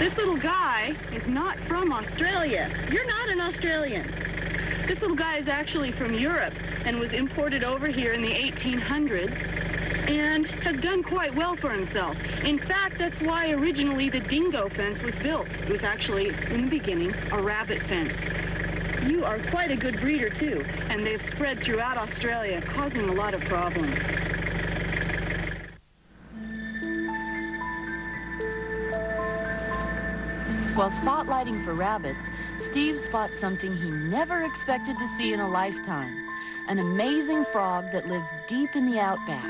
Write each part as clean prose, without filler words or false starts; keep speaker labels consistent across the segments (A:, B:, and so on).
A: This little guy is not from Australia. You're not an Australian. This little guy is actually from Europe and was imported over here in the 1800s and has done quite well for himself. In fact, that's why originally the dingo fence was built. It was actually, in the beginning, a rabbit fence. You are quite a good breeder too, and they've spread throughout Australia, causing a lot of problems.
B: While spotlighting for rabbits, Steve spots something he never expected to see in a lifetime, an amazing frog that lives deep in the outback.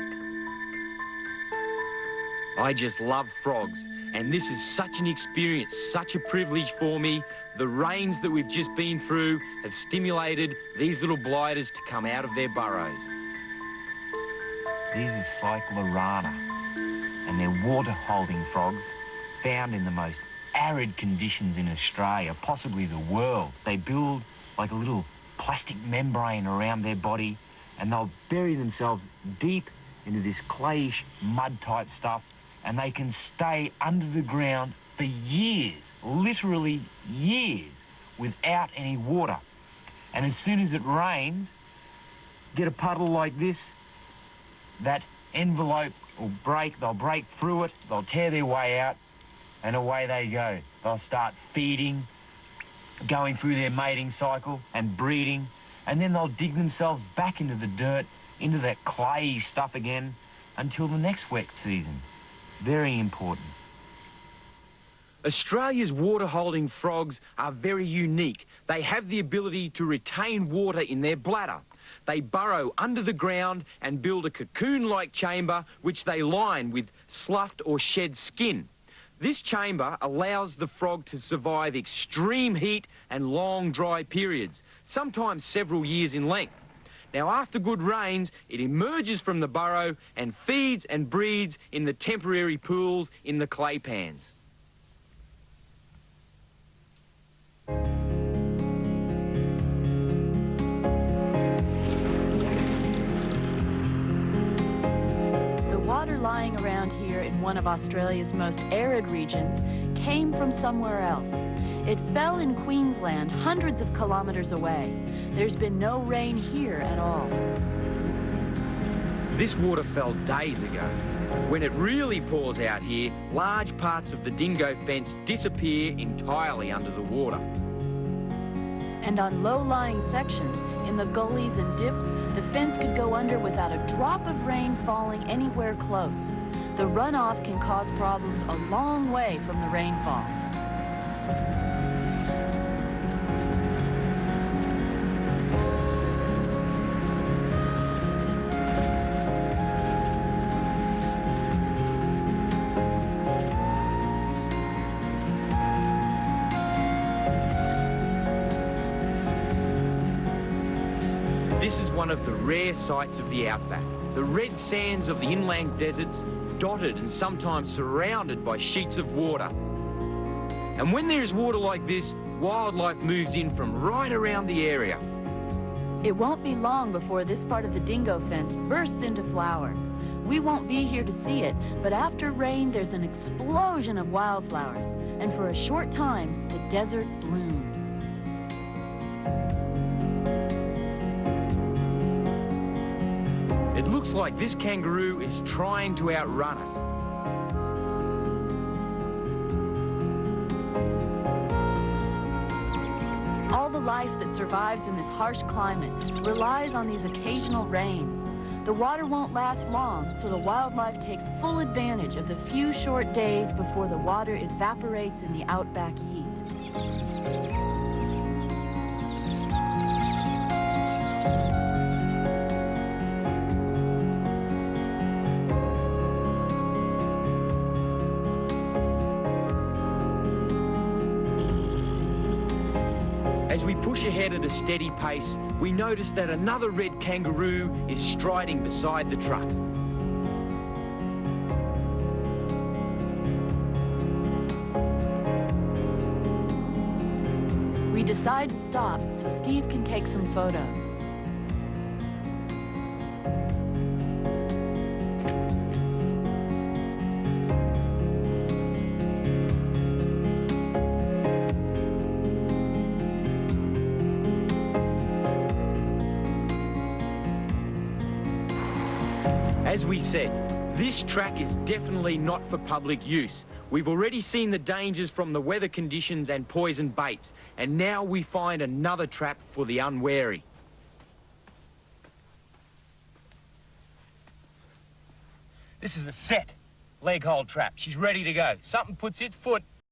C: I just love frogs, and this is such an experience, such a privilege for me. The rains that we've just been through have stimulated these little blighters to come out of their burrows.
D: These are Cyclorana, and they're water-holding frogs found in the most arid conditions in Australia, possibly the world. They build like a little plastic membrane around their body, and they'll bury themselves deep into this clayish mud-type stuff, and they can stay under the ground for years, literally years, without any water. And as soon as it rains, get a puddle like this, that envelope will break, they'll break through it, they'll tear their way out, and away they go. They'll start feeding, going through their mating cycle and breeding, and then they'll dig themselves back into the dirt, into that clayey stuff again, until the next wet season. Very important.
C: Australia's water-holding frogs are very unique. They have the ability to retain water in their bladder. They burrow under the ground and build a cocoon-like chamber which they line with sloughed or shed skin. This chamber allows the frog to survive extreme heat and long dry periods, sometimes several years in length. Now, after good rains, it emerges from the burrow and feeds and breeds in the temporary pools in the clay pans.
B: The water lying around here in one of Australia's most arid regions came from somewhere else. It fell in Queensland, hundreds of kilometers away. There's been no rain here at all.
C: This water fell days ago. When it really pours out here, large parts of the dingo fence disappear entirely under the water.
B: And on low-lying sections, in the gullies and dips, the fence could go under without a drop of rain falling anywhere close. The runoff can cause problems a long way from the rainfall.
C: This is one of the rare sights of the outback. The red sands of the inland deserts, dotted and sometimes surrounded by sheets of water. And when there is water like this, wildlife moves in from right around the area.
B: It won't be long before this part of the dingo fence bursts into flower. We won't be here to see it, but after rain, there's an explosion of wildflowers. And for a short time, the desert blooms.
C: It looks like this kangaroo is trying to outrun us.
B: All the life that survives in this harsh climate relies on these occasional rains. The water won't last long, so the wildlife takes full advantage of the few short days before the water evaporates in the outback heat.
C: As we push ahead at a steady pace, we notice that another red kangaroo is striding beside the truck.
B: We decide to stop so Steve can take some photos.
C: As we said, this track is definitely not for public use. We've already seen the dangers from the weather conditions and poison baits, and now we find another trap for the unwary. This is a set leg hold trap. She's ready to go. Something puts its foot